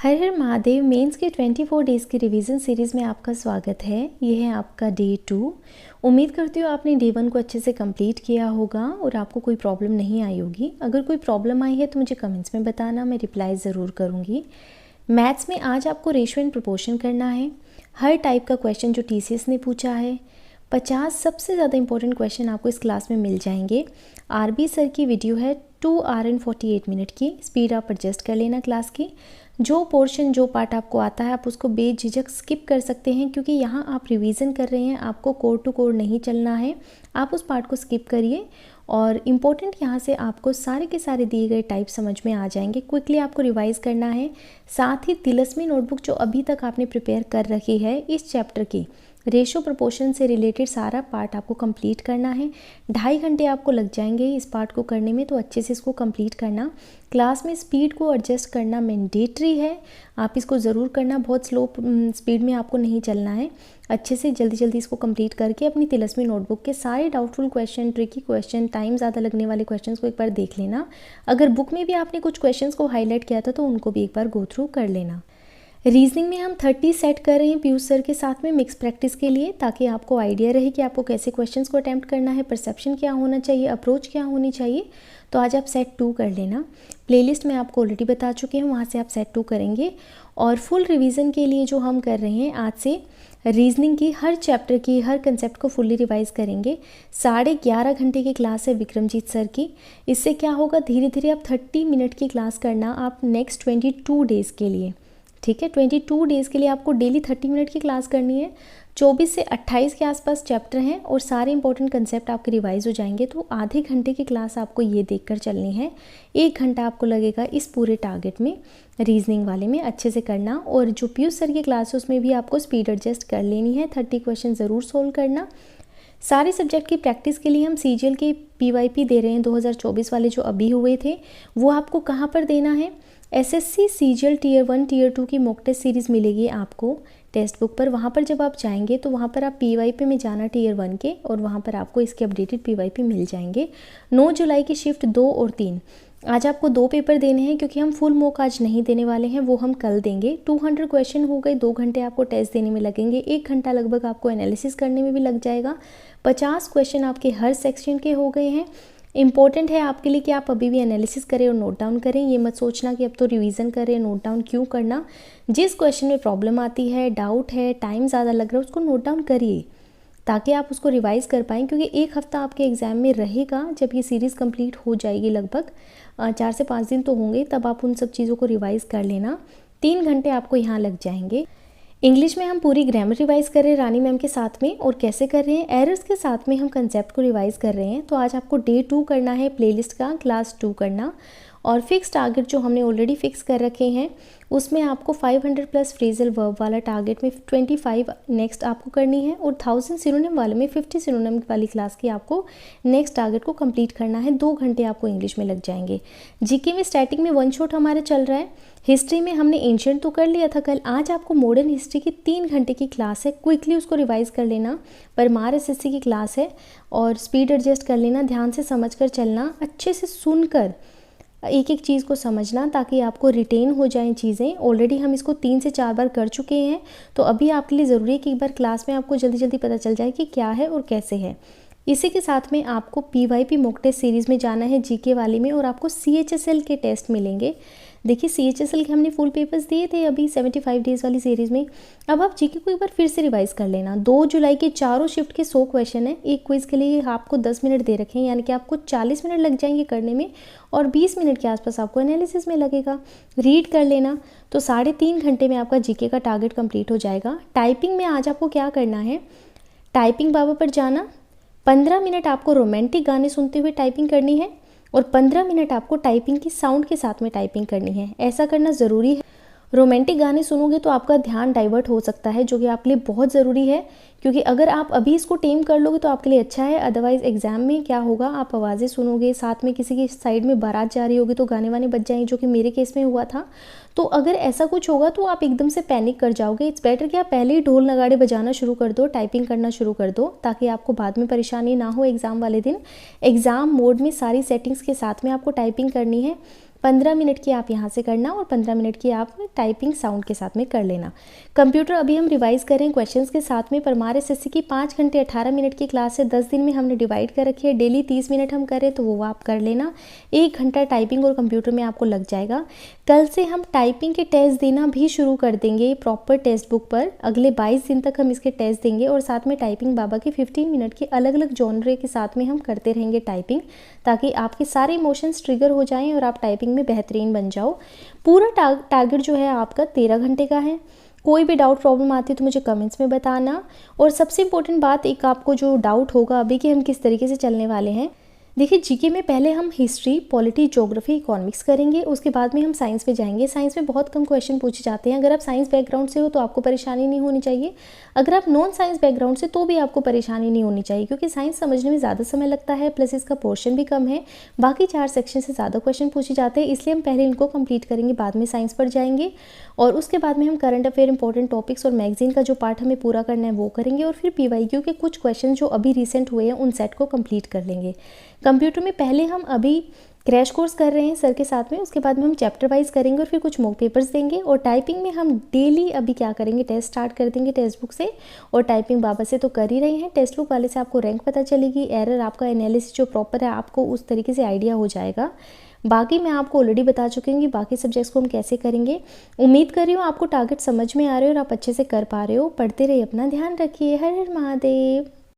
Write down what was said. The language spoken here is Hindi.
हर हर महादेव मेंस के 24 डेज़ की रिवीजन सीरीज़ में आपका स्वागत है। ये है आपका डे 2। उम्मीद करती हूँ आपने डे 1 को अच्छे से कंप्लीट किया होगा और आपको कोई प्रॉब्लम नहीं आई होगी। अगर कोई प्रॉब्लम आई है तो मुझे कमेंट्स में बताना, मैं रिप्लाई ज़रूर करूँगी। मैथ्स में आज आपको रेशियो एंड प्रोपोर्शन करना है। हर टाइप का क्वेश्चन जो TCS ने पूछा है, 50 सबसे ज़्यादा इंपॉर्टेंट क्वेश्चन आपको इस क्लास में मिल जाएंगे। RB सर की वीडियो है 2 आवर एंड 48 मिनट की। स्पीड आप एडजस्ट कर लेना क्लास की। जो पोर्शन जो पार्ट आपको आता है आप उसको बेझिझक स्किप कर सकते हैं, क्योंकि यहाँ आप रिवीजन कर रहे हैं, आपको कोड टू कोड नहीं चलना है। आप उस पार्ट को स्किप करिए और इम्पोर्टेंट यहाँ से आपको सारे के सारे दिए गए टाइप समझ में आ जाएंगे। क्विकली आपको रिवाइज करना है। साथ ही तिलस्मी नोटबुक जो अभी तक आपने प्रिपेयर कर रखी है, इस चैप्टर की रेशो प्रोपोर्शन से रिलेटेड सारा पार्ट आपको कंप्लीट करना है। 2.5 घंटे आपको लग जाएंगे इस पार्ट को करने में, तो अच्छे से इसको कंप्लीट करना। क्लास में स्पीड को एडजस्ट करना मैंडेटरी है, आप इसको ज़रूर करना। बहुत स्लो स्पीड में आपको नहीं चलना है। अच्छे से जल्दी जल्दी इसको कंप्लीट करके अपनी तिलस्मी नोटबुक के सारे doubtful question, tricky question, time ज़्यादा लगने वाले क्वेश्चंस को एक बार देख लेना। अगर बुक में भी आपने कुछ क्वेश्चंस को हाईलाइट किया था तो उनको भी एक बार गो थ्रू कर लेना। रीजनिंग में हम 30 सेट कर रहे हैं पीयूष सर के साथ में मिक्स प्रैक्टिस के लिए, ताकि आपको आइडिया रहे कि आपको कैसे क्वेश्चंस को अटैम्प्ट करना है, परसेप्शन क्या होना चाहिए, अप्रोच क्या होनी चाहिए। तो आज आप सेट 2 कर लेना। प्लेलिस्ट में आपको ऑलरेडी बता चुके हैं, वहाँ से आप सेट 2 करेंगे। और फुल रिवीजन के लिए जो हम कर रहे हैं आज से, रीजनिंग की हर चैप्टर की हर कंसेप्ट को फुल्ली रिवाइज करेंगे। 11.5 घंटे की क्लास है विक्रमजीत सर की। इससे क्या होगा, धीरे धीरे आप 30 मिनट की क्लास करना आप नेक्स्ट 22 डेज़ के लिए। ठीक है, 22 डेज़ के लिए आपको डेली 30 मिनट की क्लास करनी है। 24 से 28 के आसपास चैप्टर हैं और सारे इंपॉर्टेंट कंसेप्ट आपके रिवाइज हो जाएंगे। तो आधे घंटे की क्लास आपको ये देखकर चलनी है। 1 घंटा आपको लगेगा इस पूरे टारगेट में, रीजनिंग वाले में अच्छे से करना। और जो पीयूष सर की क्लास है उसमें भी आपको स्पीड एडजस्ट कर लेनी है। 30 क्वेश्चन ज़रूर सोल्व करना। सारे सब्जेक्ट की प्रैक्टिस के लिए हम CGL के PYP दे रहे हैं 2024 वाले जो अभी हुए थे। वो आपको कहाँ पर देना है, SSC CGL Tier 1 Tier 2 की मॉक टेस्ट सीरीज़ मिलेगी आपको टेक्स्ट बुक पर। वहाँ पर जब आप जाएंगे तो वहाँ पर आप PYP में जाना Tier 1 के, और वहाँ पर आपको इसके अपडेटेड PYP मिल जाएंगे। 9 जुलाई की शिफ्ट 2 और 3 आज आपको 2 पेपर देने हैं, क्योंकि हम फुल मॉक आज नहीं देने वाले हैं, वो हम कल देंगे। 200 क्वेश्चन हो गए, 2 घंटे आपको टेस्ट देने में लगेंगे। 1 घंटा लगभग आपको एनालिसिस करने में भी लग जाएगा। 50 क्वेश्चन आपके हर सेक्शन के हो गए हैं। इंपॉर्टेंट है आपके लिए कि आप अभी भी एनालिसिस करें और नोट डाउन करें। ये मत सोचना कि अब तो रिवीजन करें, नोट डाउन क्यों करना। जिस क्वेश्चन में प्रॉब्लम आती है, डाउट है, टाइम ज़्यादा लग रहा है, उसको नोट डाउन करिए ताकि आप उसको रिवाइज़ कर पाएँ। क्योंकि 1 हफ्ता आपके एग्ज़ाम में रहेगा। जब ये सीरीज़ कंप्लीट हो जाएगी, लगभग 4 से 5 दिन तो होंगे, तब आप उन सब चीज़ों को रिवाइज़ कर लेना। 3 घंटे आपको यहाँ लग जाएंगे। इंग्लिश में हम पूरी ग्रामर रिवाइज़ कर रहे हैं रानी मैम के साथ में। और कैसे कर रहे हैं, एरर्स के साथ में हम कंसेप्ट को रिवाइज़ कर रहे हैं। तो आज आपको डे 2 करना है प्लेलिस्ट का, क्लास 2 करना। और फिक्स टारगेट जो हमने ऑलरेडी फिक्स कर रखे हैं, उसमें आपको 500 प्लस फ्रेजल वर्ब वाला टारगेट में 25 नेक्स्ट आपको करनी है, और 1000 सिनोनिम वाले में 50 सिनोनिम वाली क्लास की आपको नेक्स्ट टारगेट को कंप्लीट करना है। 2 घंटे आपको इंग्लिश में लग जाएंगे। जीके में स्टैटिक में 1 शॉट हमारा चल रहा है। हिस्ट्री में हमने एंशिएंट तो कर लिया था कल। आज आपको मॉडर्न हिस्ट्री की 3 घंटे की क्लास है, क्विकली उसको रिवाइज कर लेना। परमार SSC की क्लास है और स्पीड एडजस्ट कर लेना। ध्यान से समझ कर चलना, अच्छे से सुनकर एक एक चीज़ को समझना, ताकि आपको रिटेन हो जाएं चीज़ें। ऑलरेडी हम इसको 3 से 4 बार कर चुके हैं, तो अभी आपके लिए ज़रूरी है कि एक बार क्लास में आपको जल्दी जल्दी पता चल जाए कि क्या है और कैसे है। इसी के साथ में आपको PYP मॉक टेस्ट सीरीज़ में जाना है GK वाले में, और आपको CHSL के टेस्ट मिलेंगे। देखिए CHSL के हमने फुल पेपर्स दिए थे अभी 75 डेज़ वाली सीरीज़ में। अब आप GK को एक बार फिर से रिवाइज़ कर लेना। 2 जुलाई के चारों शिफ्ट के 100 क्वेश्चन है। एक क्विज़ के लिए आपको 10 मिनट दे रखे हैं, यानी कि आपको 40 मिनट लग जाएंगे करने में, और 20 मिनट के आसपास आपको एनालिसिस में लगेगा। रीड कर लेना, तो 3.5 घंटे में आपका GK का टारगेट कंप्लीट हो जाएगा। टाइपिंग में आज आपको क्या करना है, टाइपिंग बाबा पर जाना। 15 मिनट आपको रोमांटिक गाने सुनते हुए टाइपिंग करनी है, और 15 मिनट आपको टाइपिंग की साउंड के साथ में टाइपिंग करनी है। ऐसा करना ज़रूरी है। रोमांटिक गाने सुनोगे तो आपका ध्यान डाइवर्ट हो सकता है, जो कि आपके लिए बहुत ज़रूरी है, क्योंकि अगर आप अभी इसको टेम कर लोगे तो आपके लिए अच्छा है। अदरवाइज़ एग्ज़ाम में क्या होगा, आप आवाज़ें सुनोगे, साथ में किसी की साइड में बारात जा रही होगी तो गाने वाने बज जाएंगे, जो कि मेरे केस में हुआ था। तो अगर ऐसा कुछ होगा तो आप एकदम से पैनिक कर जाओगे। इट्स बेटर कि आप पहले ही ढोल नगाड़े बजाना शुरू कर दो, टाइपिंग करना शुरू कर दो, ताकि आपको बाद में परेशानी ना हो एग्ज़ाम वाले दिन। एग्ज़ाम मोड में सारी सेटिंग्स के साथ में आपको टाइपिंग करनी है। 15 मिनट की आप यहाँ से करना और 15 मिनट की आप टाइपिंग साउंड के साथ में कर लेना। कंप्यूटर अभी हम रिवाइज करें क्वेश्चंस के साथ में। परमार एसएससी की 5 घंटे 18 मिनट की क्लास है, 10 दिन में हमने डिवाइड कर रखी है। डेली 30 मिनट हम करें तो वो आप कर लेना। 1 घंटा टाइपिंग और कंप्यूटर में आपको लग जाएगा। कल से हम टाइपिंग के टेस्ट देना भी शुरू कर देंगे प्रॉपर टेक्स्ट बुक पर। अगले 22 दिन तक हम इसके टेस्ट देंगे और साथ में टाइपिंग बाबा की 15 मिनट की अलग अलग जॉनरे के साथ में हम करते रहेंगे टाइपिंग, ताकि आपके सारे इमोशंस ट्रिगर हो जाएं और आप टाइपिंग में बेहतरीन बन जाओ। पूरा टारगेट जो है आपका 13 घंटे का है। कोई भी डाउट प्रॉब्लम आती है तो मुझे कमेंट्स में बताना। और सबसे इम्पोर्टेंट बात, एक आपको जो डाउट होगा अभी कि हम किस तरीके से चलने वाले हैं, देखिए जीके में पहले हम हिस्ट्री, पॉलिटी, ज्योग्राफी, इकोनॉमिक्स करेंगे, उसके बाद में हम साइंस में जाएंगे। साइंस में बहुत कम क्वेश्चन पूछे जाते हैं। अगर आप साइंस बैकग्राउंड से हो तो आपको परेशानी नहीं होनी चाहिए। अगर आप नॉन साइंस बैकग्राउंड से तो भी आपको परेशानी नहीं होनी चाहिए, क्योंकि साइंस समझने में ज़्यादा समय लगता है, प्लस इसका पोर्शन भी कम है। बाकी 4 सेक्शन से ज़्यादा क्वेश्चन पूछे जाते हैं, इसलिए हम पहले इनको कंप्लीट करेंगे, बाद में साइंस पर जाएंगे। और उसके बाद में हम करंट अफेयर, इंपॉर्टेंट टॉपिक्स और मैगजीन का जो पार्ट हमें पूरा करना है वो करेंगे। और फिर पीवाईक्यू के कुछ क्वेश्चन जो अभी रिसेंट हुए हैं उन सेट को कंप्लीट कर लेंगे। कंप्यूटर में पहले हम अभी क्रैश कोर्स कर रहे हैं सर के साथ में, उसके बाद में हम चैप्टर वाइज करेंगे और फिर कुछ मॉक पेपर्स देंगे। और टाइपिंग में हम डेली अभी क्या करेंगे, टेस्ट स्टार्ट कर देंगे टेक्स्ट बुक से। और टाइपिंग बाबा से तो कर ही रहे हैं, टेक्स्ट बुक वाले से आपको रैंक पता चलेगी, एरर आपका एनालिसिस जो प्रॉपर है आपको उस तरीके से आइडिया हो जाएगा। बाकी मैं आपको ऑलरेडी बता चुकी हूँ कि बाकी सब्जेक्ट्स को हम कैसे करेंगे। उम्मीद कर रही हूँ आपको टारगेट समझ में आ रहे हो और आप अच्छे से कर पा रहे हो। पढ़ते रहिए, अपना ध्यान रखिए। हर हर महादेव।